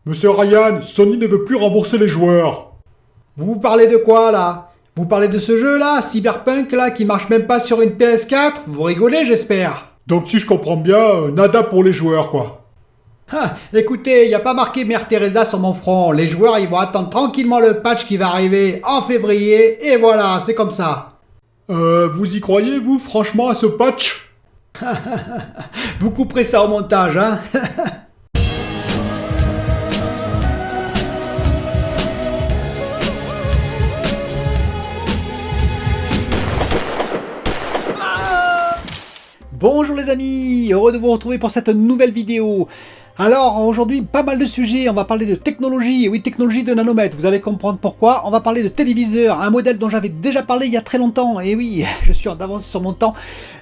Monsieur Ryan, Sony ne veut plus rembourser les joueurs. Vous parlez de quoi là? Vous parlez de ce jeu là, Cyberpunk là, qui marche même pas sur une PS4? Vous rigolez j'espère? Donc si je comprends bien, nada pour les joueurs quoi. Ah, écoutez, y a pas marqué Mère Teresa sur mon front. Les joueurs ils vont attendre tranquillement le patch qui va arriver en février, et voilà, c'est comme ça. Vous y croyez vous franchement à ce patch? Vous couperez ça au montage, hein? Bonjour les amis, heureux de vous retrouver pour cette nouvelle vidéo. Alors aujourd'hui pas mal de sujets, on va parler de technologie, oui technologie de nanomètres, vous allez comprendre pourquoi. On va parler de téléviseur, un modèle dont j'avais déjà parlé il y a très longtemps, et oui, je suis en avance sur mon temps,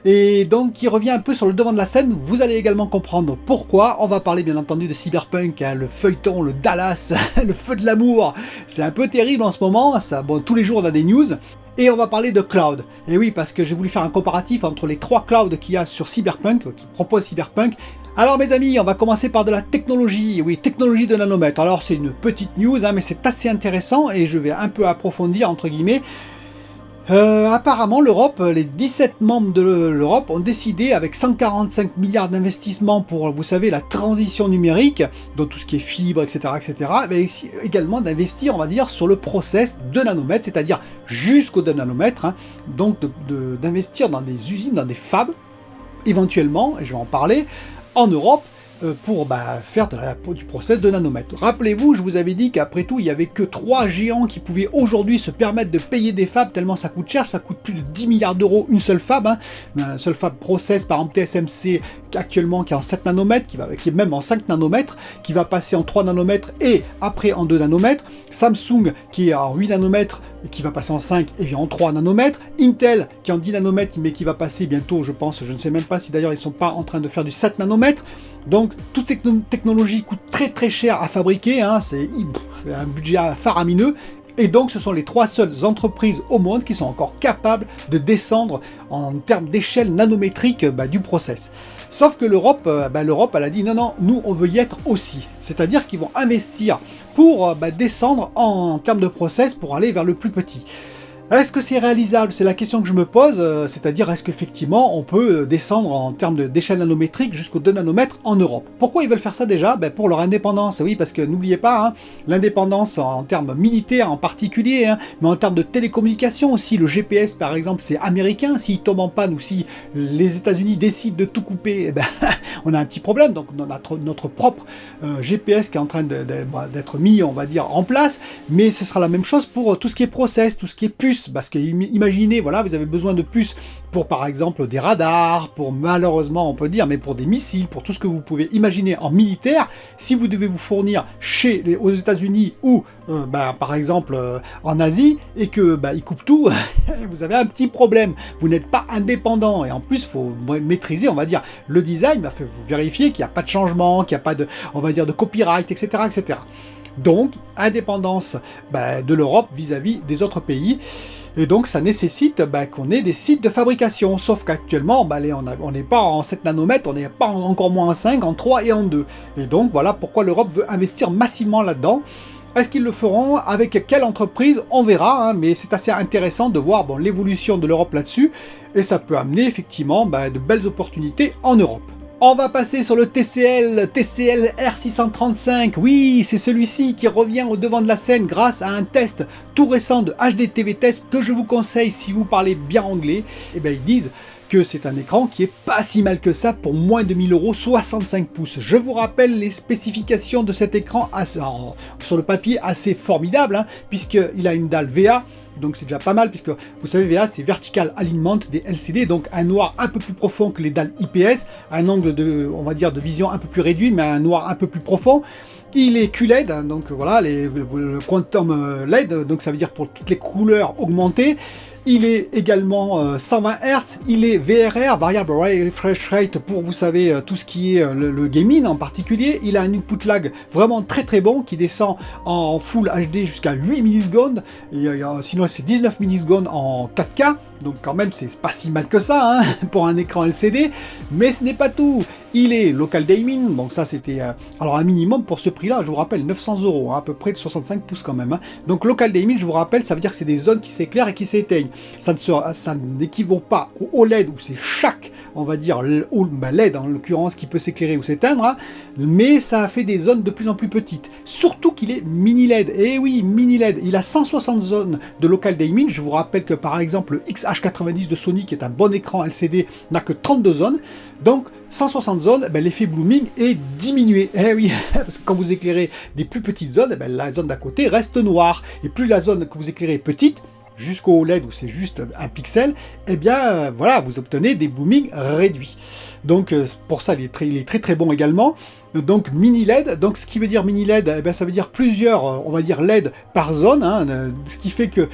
et donc qui revient un peu sur le devant de la scène. Vous allez également comprendre pourquoi. On va parler bien entendu de Cyberpunk, hein, le feuilleton, le Dallas, le feu de l'amour. C'est un peu terrible en ce moment, ça, bon, tous les jours on a des news. Et on va parler de cloud. Et oui, parce que j'ai voulu faire un comparatif entre les trois clouds qu'il y a sur Cyberpunk, qui proposent Cyberpunk. Alors mes amis, on va commencer par de la technologie. Oui, technologie de nanomètres. Alors c'est une petite news, hein, mais c'est assez intéressant et je vais un peu approfondir, entre guillemets. Apparemment, l'Europe, les 17 membres de l'Europe ont décidé, avec 145 milliards d'investissements pour, vous savez, la transition numérique, donc tout ce qui est fibre, etc., mais également d'investir, on va dire, sur le process de nanomètres, c'est-à-dire jusqu'au 2 nanomètres, hein, donc d'investir dans des usines, dans des fabs, éventuellement, et je vais en parler, en Europe, pour faire du process de nanomètres. Rappelez-vous, je vous avais dit qu'après tout, il n'y avait que 3 géants qui pouvaient aujourd'hui se permettre de payer des fabs, tellement ça coûte cher, ça coûte plus de 10 milliards d'euros une seule fab, hein. Un seul fab process, par exemple TSMC, actuellement qui est en 7 nanomètres, qui est même en 5 nanomètres, qui va passer en 3 nanomètres et après en 2 nanomètres, Samsung qui est en 8 nanomètres, qui va passer en 5 et bien en 3 nanomètres, Intel qui est en 10 nanomètres mais qui va passer bientôt, je pense, je ne sais même pas si d'ailleurs ils ne sont pas en train de faire du 7 nanomètres. Donc toutes ces technologies coûtent très cher à fabriquer, hein, c'est un budget faramineux. Et donc ce sont les 3 seules entreprises au monde qui sont encore capables de descendre en termes d'échelle nanométrique du process. Sauf que l'Europe, elle a dit non, nous on veut y être aussi. C'est-à-dire qu'ils vont investir pour descendre en termes de process pour aller vers le plus petit. Est-ce que c'est réalisable? C'est la question que je me pose, c'est-à-dire est-ce qu'effectivement on peut descendre en termes d'échelle nanométrique jusqu'au 2 nanomètres en Europe? Pourquoi ils veulent faire ça déjà? Pour leur indépendance, oui, parce que n'oubliez pas, hein, l'indépendance en termes militaires en particulier, hein, mais en termes de télécommunications aussi, le GPS par exemple c'est américain, s'il tombe en panne ou si les États-Unis décident de tout couper, on a un petit problème, donc on a notre propre GPS qui est en train d'être mis, on va dire, en place, mais ce sera la même chose pour tout ce qui est process, tout ce qui est puce. Parce que imaginez, voilà, vous avez besoin de puces pour par exemple des radars, pour malheureusement on peut dire, mais pour des missiles, pour tout ce que vous pouvez imaginer en militaire. Si vous devez vous fournir aux États-Unis ou par exemple en Asie et que ils coupent tout, vous avez un petit problème. Vous n'êtes pas indépendant et en plus il faut maîtriser, on va dire, le design. Il faut vérifier qu'il n'y a pas de changement, qu'il n'y a pas de, on va dire, de copyright, etc. Donc, indépendance de l'Europe vis-à-vis des autres pays. Et donc, ça nécessite qu'on ait des sites de fabrication. Sauf qu'actuellement, on n'est pas en 7 nanomètres, on n'est pas encore moins en 5, en 3 et en 2. Et donc, voilà pourquoi l'Europe veut investir massivement là-dedans. Est-ce qu'ils le feront? Avec quelle entreprise? On verra, hein, mais c'est assez intéressant de voir l'évolution de l'Europe là-dessus. Et ça peut amener effectivement de belles opportunités en Europe. On va passer sur le TCL R635, oui, c'est celui-ci qui revient au devant de la scène grâce à un test tout récent de HDTV Test que je vous conseille si vous parlez bien anglais. Et ils disent que c'est un écran qui est pas si mal que ça pour moins de 1000 €, 65 pouces. Je vous rappelle les spécifications de cet écran sur le papier assez formidable, hein, puisqu'il a une dalle VA. Donc c'est déjà pas mal, puisque vous savez, VA c'est Vertical Alignment des LCD, donc un noir un peu plus profond que les dalles IPS, un angle de, on va dire, de vision un peu plus réduit, mais un noir un peu plus profond. Il est QLED, hein, donc voilà, le Quantum LED, donc ça veut dire pour toutes les couleurs augmentées. Il est également 120 Hz, il est VRR, Variable Refresh Rate, pour, vous savez, tout ce qui est le gaming en particulier. Il a un input lag vraiment très bon qui descend en Full HD jusqu'à 8 millisecondes, et, sinon c'est 19 millisecondes en 4K. donc quand même c'est pas si mal que ça hein, pour un écran LCD, mais ce n'est pas tout. Il est local dimming, donc ça c'était alors un minimum pour ce prix-là, je vous rappelle 900 €, hein, à peu près de 65 pouces quand même. Hein. Donc local dimming, je vous rappelle, ça veut dire que c'est des zones qui s'éclairent et qui s'éteignent. Ça n'équivaut pas au OLED où c'est chaque, on va dire LED en l'occurrence qui peut s'éclairer ou s'éteindre, hein, mais ça a fait des zones de plus en plus petites. Surtout qu'il est mini LED. Et oui, mini LED. Il a 160 zones de local dimming. Je vous rappelle que par exemple le XH90 de Sony, qui est un bon écran LCD, n'a que 32 zones. Donc 160 zones, ben, l'effet blooming est diminué. Eh oui, parce que quand vous éclairez des plus petites zones, ben, la zone d'à côté reste noire. Et plus la zone que vous éclairez est petite, jusqu'au OLED où c'est juste un pixel, eh bien voilà, vous obtenez des blooming réduits. Donc pour ça, il est très très bon également. Donc mini LED, donc ce qui veut dire mini LED, eh bien, ça veut dire plusieurs, on va dire LED par zone, hein, ce qui fait que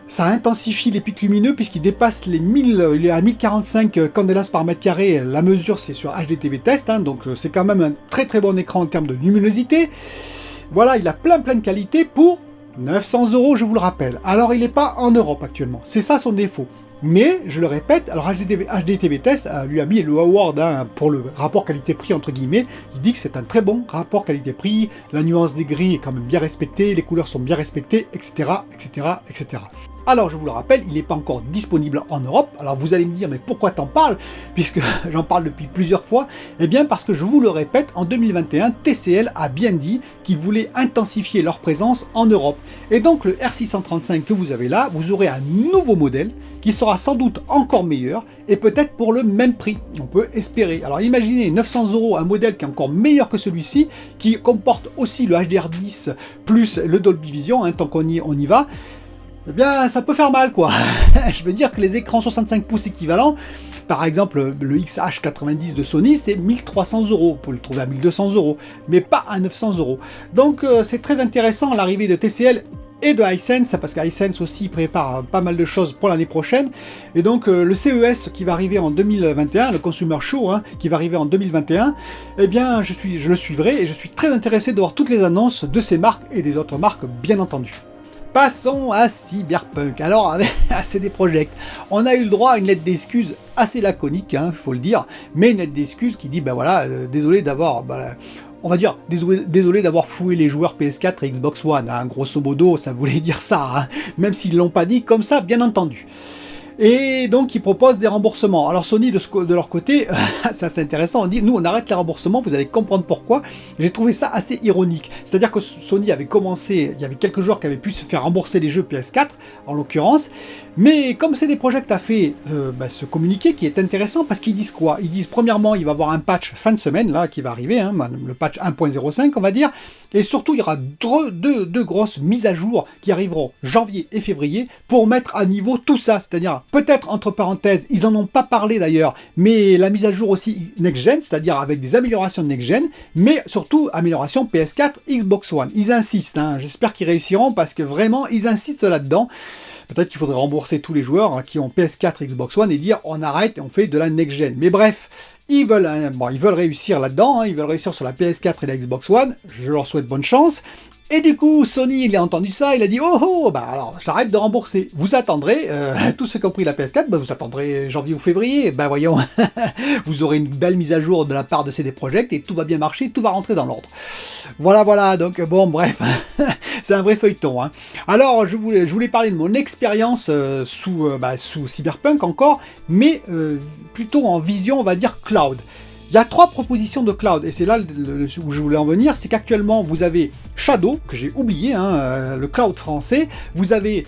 ça intensifie les pics lumineux puisqu'il dépasse les 1000, il est à 1045 candelas par mètre carré. La mesure c'est sur HDTV Test, hein, donc c'est quand même un très très bon écran en termes de luminosité. Voilà, il a plein de qualités pour 900 €, je vous le rappelle. Alors il n'est pas en Europe actuellement, c'est ça son défaut. Mais, je le répète, alors HDTV Test lui a mis le award hein, pour le rapport qualité-prix, entre guillemets. Il dit que c'est un très bon rapport qualité-prix, la nuance des gris est quand même bien respectée, les couleurs sont bien respectées, etc., etc., etc. Alors, je vous le rappelle, il n'est pas encore disponible en Europe. Alors, vous allez me dire, mais pourquoi t'en parles? Puisque j'en parle depuis plusieurs fois. Eh bien, parce que je vous le répète, en 2021, TCL a bien dit qu'ils voulaient intensifier leur présence en Europe. Et donc, le R635 que vous avez là, vous aurez un nouveau modèle qui sera sans doute encore meilleur, et peut-être pour le même prix, on peut espérer. Alors imaginez 900 €, un modèle qui est encore meilleur que celui-ci, qui comporte aussi le HDR10 plus le Dolby Vision, hein, tant qu'on y va, eh bien ça peut faire mal quoi. Je veux dire que les écrans 65 pouces équivalents, par exemple le XH90 de Sony, c'est 1300 €, vous pouvez le trouver à 1200 €, mais pas à 900 €. Donc c'est très intéressant l'arrivée de TCL et de Hisense, parce qu'Hisense aussi prépare pas mal de choses pour l'année prochaine. Et donc le CES qui va arriver en 2021, le Consumer Show hein, qui va arriver en 2021, eh bien je le suivrai et je suis très intéressé de voir toutes les annonces de ces marques et des autres marques bien entendu. Passons à Cyberpunk. Alors avec CD Projekt, on a eu le droit à une lettre d'excuse assez laconique, hein, faut le dire, mais une lettre d'excuse qui dit ben voilà, désolé d'avoir on va dire, désolé d'avoir floué les joueurs PS4 et Xbox One, hein, grosso modo, ça voulait dire ça, hein, même s'ils l'ont pas dit comme ça, bien entendu. Et donc, ils proposent des remboursements. Alors, Sony, de leur côté, ça c'est intéressant, on dit, nous, on arrête les remboursements, vous allez comprendre pourquoi. J'ai trouvé ça assez ironique. C'est-à-dire que Sony avait commencé, il y avait quelques joueurs qui avaient pu se faire rembourser les jeux PS4, en l'occurrence, mais comme CD Projekt a fait ce communiqué qui est intéressant, parce qu'ils disent quoi? Ils disent, premièrement, il va y avoir un patch fin de semaine, là, qui va arriver, hein, le patch 1.05, on va dire, et surtout, il y aura deux grosses mises à jour qui arriveront janvier et février pour mettre à niveau tout ça, c'est-à-dire peut-être entre parenthèses, ils en ont pas parlé d'ailleurs, mais la mise à jour aussi next-gen, c'est-à-dire avec des améliorations de next-gen, mais surtout amélioration PS4, Xbox One. Ils insistent, hein, j'espère qu'ils réussiront parce que vraiment, ils insistent là-dedans. Peut-être qu'il faudrait rembourser tous les joueurs hein, qui ont PS4, Xbox One et dire on arrête et on fait de la next-gen. Mais bref, ils veulent réussir là-dedans, hein, ils veulent réussir sur la PS4 et la Xbox One, je leur souhaite bonne chance. Et du coup, Sony, il a entendu ça, il a dit « Oh, bah alors, j'arrête de rembourser. Vous attendrez, tous ceux qui ont pris la PS4, bah, vous attendrez janvier ou février. Ben voyons, vous aurez une belle mise à jour de la part de CD Projekt et tout va bien marcher, tout va rentrer dans l'ordre. » Voilà, donc bon, bref, c'est un vrai feuilleton. Hein. Alors, je voulais parler de mon expérience sous Cyberpunk encore, mais plutôt en vision, on va dire, cloud. Il y a 3 propositions de cloud, et c'est là où je voulais en venir, c'est qu'actuellement vous avez Shadow, que j'ai oublié, hein, le cloud français, vous avez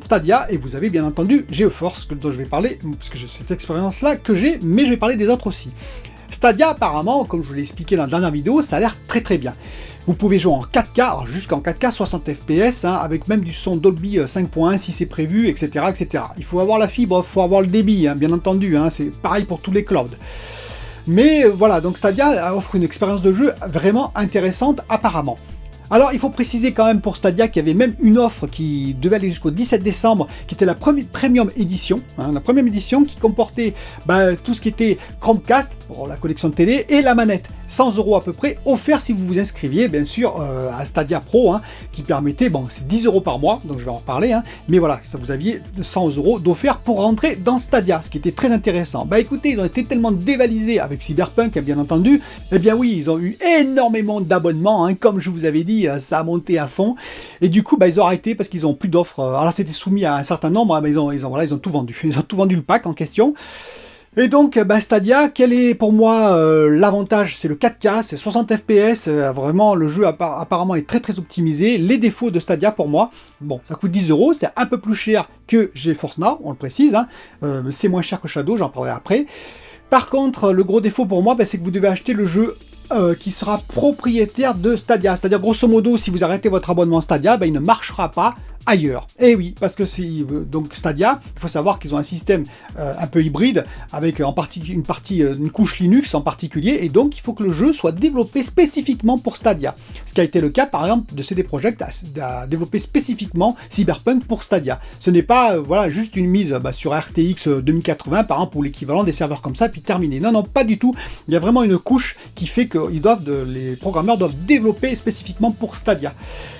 Stadia, et vous avez bien entendu GeForce, dont je vais parler, parce que cette expérience-là que j'ai, mais je vais parler des autres aussi. Stadia, apparemment, comme je vous l'ai expliqué dans la dernière vidéo, ça a l'air très très bien. Vous pouvez jouer en 4K, alors jusqu'en 4K 60 FPS, hein, avec même du son Dolby 5.1 si c'est prévu, etc., etc. Il faut avoir la fibre, il faut avoir le débit, hein, bien entendu, hein, c'est pareil pour tous les clouds. Mais voilà, donc Stadia offre une expérience de jeu vraiment intéressante apparemment. Alors il faut préciser quand même pour Stadia qu'il y avait même une offre qui devait aller jusqu'au 17 décembre, qui était la premium édition, la première édition qui comportait tout ce qui était Chromecast pour la connexion de télé et la manette. 100 € à peu près, offert si vous vous inscriviez bien sûr à Stadia Pro, qui permettait, bon c'est 10 € par mois, donc je vais en reparler, mais voilà, ça vous aviez 100 € d'offert pour rentrer dans Stadia, ce qui était très intéressant. Écoutez, ils ont été tellement dévalisés avec Cyberpunk, bien entendu, eh bien oui, ils ont eu énormément d'abonnements, comme je vous avais dit, ça a monté à fond, et du coup, ils ont arrêté parce qu'ils n'ont plus d'offres, alors c'était soumis à un certain nombre, mais ils ont tout vendu, ils ont tout vendu le pack en question. Et donc, Stadia, quel est pour moi l'avantage? C'est le 4K, c'est 60 FPS, vraiment le jeu apparemment est très très optimisé. Les défauts de Stadia pour moi, bon, ça coûte 10 €, c'est un peu plus cher que GeForce Now, on le précise, c'est moins cher que Shadow, j'en parlerai après. Par contre, le gros défaut pour moi, c'est que vous devez acheter le jeu qui sera propriétaire de Stadia. C'est-à-dire, grosso modo, si vous arrêtez votre abonnement Stadia, il ne marchera pas ailleurs. Et oui, parce que c'est donc Stadia, il faut savoir qu'ils ont un système un peu hybride, avec une couche Linux en particulier, et donc il faut que le jeu soit développé spécifiquement pour Stadia. Ce qui a été le cas, par exemple, de CD Projekt à développer spécifiquement Cyberpunk pour Stadia. Ce n'est pas juste une mise sur RTX 2080, par exemple, ou l'équivalent des serveurs comme ça, puis terminé. Non, non, pas du tout. Il y a vraiment une couche qui fait que les programmeurs doivent développer spécifiquement pour Stadia.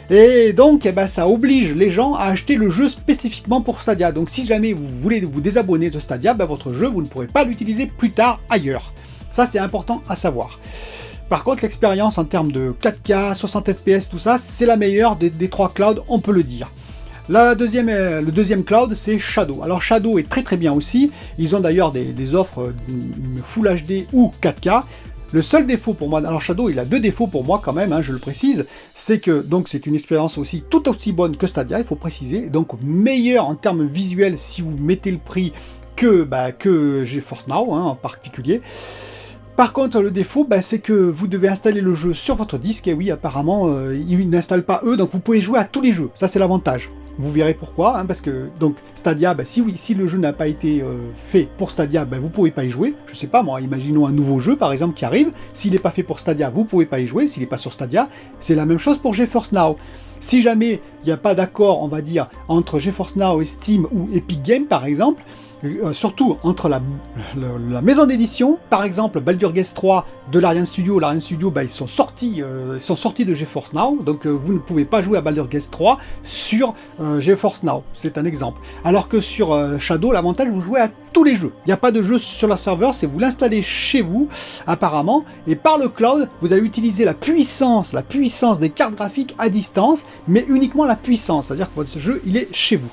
Et donc, ça oblige les gens à acheter le jeu spécifiquement pour Stadia. Donc, si jamais vous voulez vous désabonner de Stadia, votre jeu, vous ne pourrez pas l'utiliser plus tard ailleurs. Ça, c'est important à savoir. Par contre, l'expérience en termes de 4K, 60 FPS, tout ça, c'est la meilleure des trois clouds, on peut le dire. Le deuxième cloud, c'est Shadow. Alors Shadow est très très bien aussi. Ils ont d'ailleurs des offres Full HD ou 4K. Le seul défaut pour moi, alors Shadow il a deux défauts pour moi quand même, je le précise, c'est que donc c'est une expérience aussi tout aussi bonne que Stadia, il faut préciser, donc meilleur en termes visuels si vous mettez le prix que GeForce Now en particulier. Par contre, le défaut, c'est que vous devez installer le jeu sur votre disque, et oui, apparemment, ils n'installent pas eux, donc vous pouvez jouer à tous les jeux, ça c'est l'avantage. Vous verrez pourquoi, parce que donc Stadia, si le jeu n'a pas été fait pour Stadia, vous ne pouvez pas y jouer. Je sais pas moi, imaginons un nouveau jeu par exemple qui arrive, s'il n'est pas fait pour Stadia, vous ne pouvez pas y jouer, s'il n'est pas sur Stadia, c'est la même chose pour GeForce Now. Si jamais il n'y a pas d'accord, on va dire, entre GeForce Now et Steam ou Epic Games par exemple, surtout entre la maison d'édition, par exemple Baldur's Gate 3 de l'Ariane Studio, ils sont sortis de GeForce Now, donc vous ne pouvez pas jouer à Baldur's Gate 3 sur GeForce Now, c'est un exemple. Alors que sur Shadow, l'avantage, vous jouez à tous les jeux. Il n'y a pas de jeu sur le serveur, c'est vous l'installez chez vous, apparemment, et par le cloud, vous allez utiliser la puissance des cartes graphiques à distance, mais uniquement la puissance, c'est-à-dire que votre jeu, il est chez vous.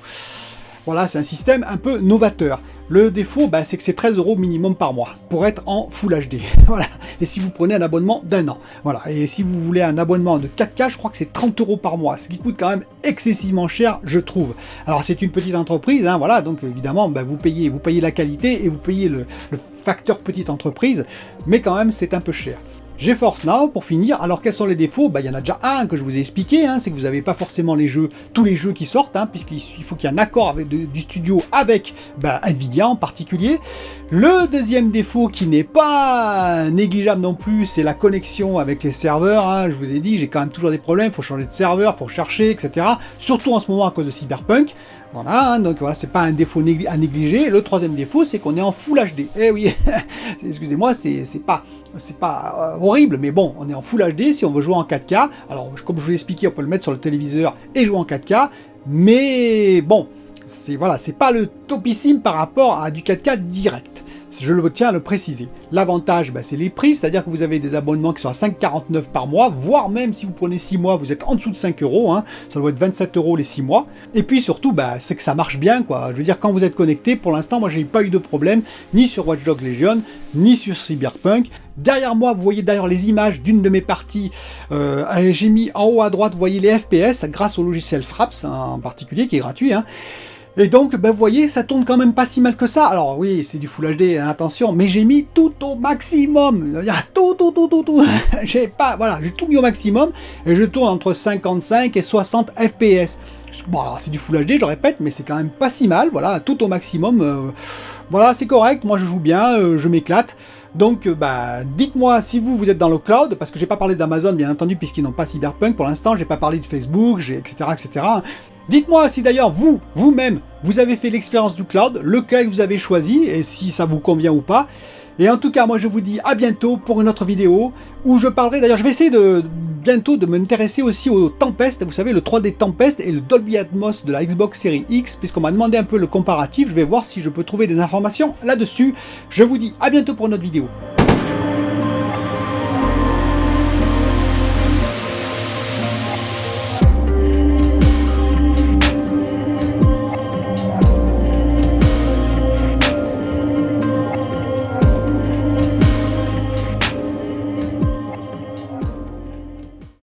Voilà, c'est un système un peu novateur. Le défaut, c'est que c'est 13 € minimum par mois pour être en Full HD. Voilà. Et si vous prenez un abonnement d'1 an. Voilà. Et si vous voulez un abonnement de 4K, je crois que c'est 30 € par mois, ce qui coûte quand même excessivement cher, je trouve. Alors c'est une petite entreprise, voilà, donc évidemment, vous payez la qualité et vous payez le facteur petite entreprise, mais quand même c'est un peu cher. GeForce Now, pour finir, alors quels sont les défauts? Il y en a déjà un que je vous ai expliqué, c'est que vous n'avez pas forcément tous les jeux qui sortent, puisqu'il faut qu'il y ait un accord du studio avec Nvidia en particulier. Le deuxième défaut qui n'est pas négligeable non plus, c'est la connexion avec les serveurs. Je vous ai dit, j'ai quand même toujours des problèmes, il faut changer de serveur, il faut chercher, etc. Surtout en ce moment à cause de Cyberpunk. Voilà, donc voilà, c'est pas un défaut à négliger. Le troisième défaut, c'est qu'on est en Full HD. Eh oui, excusez-moi, c'est pas horrible, mais bon, on est en Full HD si on veut jouer en 4K. Alors, comme je vous l'ai expliqué, on peut le mettre sur le téléviseur et jouer en 4K, mais bon, c'est pas le topissime par rapport à du 4K direct. Je tiens à le préciser. L'avantage, c'est les prix, c'est-à-dire que vous avez des abonnements qui sont à 5,49 par mois, voire même si vous prenez 6 mois, vous êtes en dessous de 5 €, ça doit être 27 € les 6 mois. Et puis surtout, c'est que ça marche bien, quoi. Je veux dire, quand vous êtes connecté, pour l'instant, moi, j'ai pas eu de problème, ni sur Watch Dogs Legion, ni sur Cyberpunk. Derrière moi, vous voyez d'ailleurs les images d'une de mes parties. J'ai mis en haut à droite, vous voyez les FPS, grâce au logiciel Fraps, en particulier, qui est gratuit, Et donc, vous voyez, ça tourne quand même pas si mal que ça. Alors oui, c'est du Full HD, attention, mais j'ai mis tout au maximum. Tout. J'ai tout mis au maximum, et je tourne entre 55 et 60 FPS. Bon, alors c'est du Full HD, je répète, mais c'est quand même pas si mal, voilà, tout au maximum. Voilà, c'est correct, moi je joue bien, je m'éclate. Donc dites-moi si vous êtes dans le cloud, parce que j'ai pas parlé d'Amazon bien entendu puisqu'ils n'ont pas Cyberpunk pour l'instant, j'ai pas parlé de Facebook, etc. etc. Dites-moi si d'ailleurs vous-même, vous avez fait l'expérience du cloud, lequel vous avez choisi et si ça vous convient ou pas. Et en tout cas, moi je vous dis à bientôt pour une autre vidéo où je parlerai, d'ailleurs je vais essayer bientôt de m'intéresser aussi au Tempest, vous savez le 3D Tempest et le Dolby Atmos de la Xbox Series X, puisqu'on m'a demandé un peu le comparatif, je vais voir si je peux trouver des informations là-dessus. Je vous dis à bientôt pour une autre vidéo.